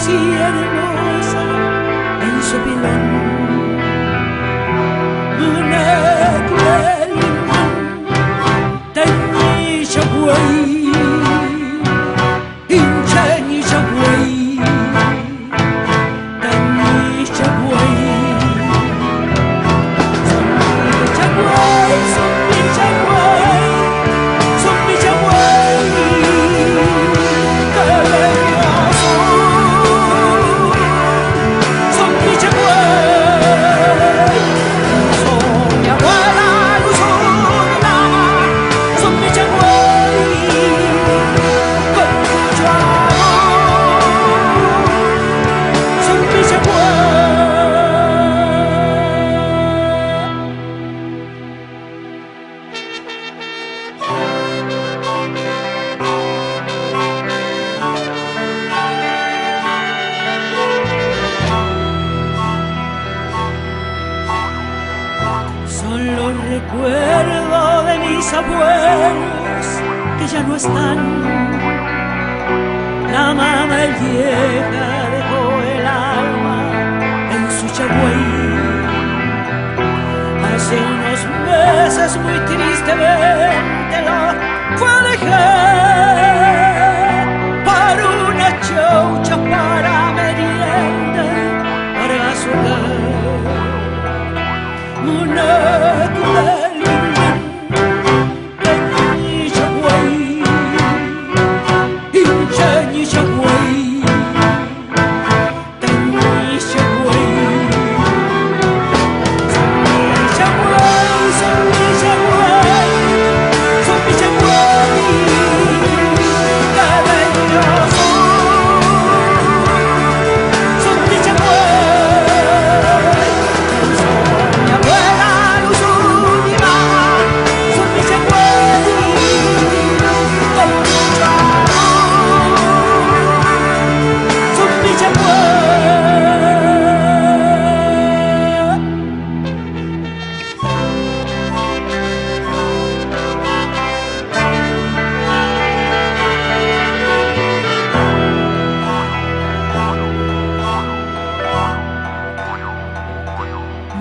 así hermosa en su pilón. Una cruel tenilla güey, hincha nicha güey, tenilla güey. Son los recuerdos de mis abuelos que ya no están. La mamá vieja dejó el alma en su chagüey. Hace unos meses muy tristemente lo fue a dejar para una chaucha, para merienda, para su hogar. Una cruel tenilla güey, hincha nicha güey, tenilla güey. Sonrisa güey, sonrisa güey, sonrisa güey, cariñoso. Sonrisa güey, mi abuela.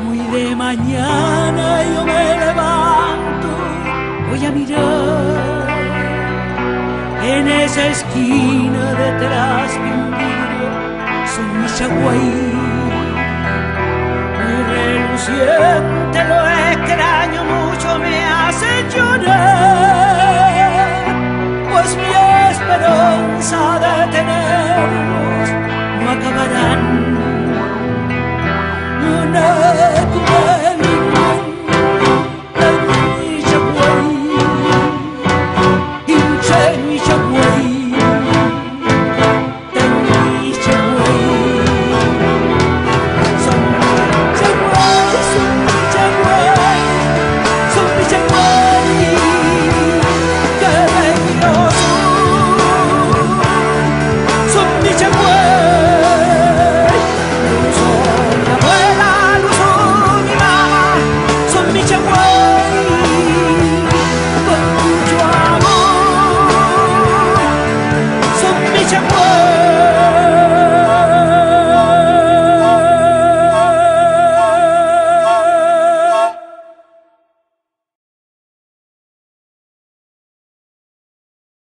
Muy de mañana yo me levanto, voy a mirar en esa esquina detrás de un vidrio, son mis chagüey. Muy reluciente, lo extraño mucho, me hace llorar.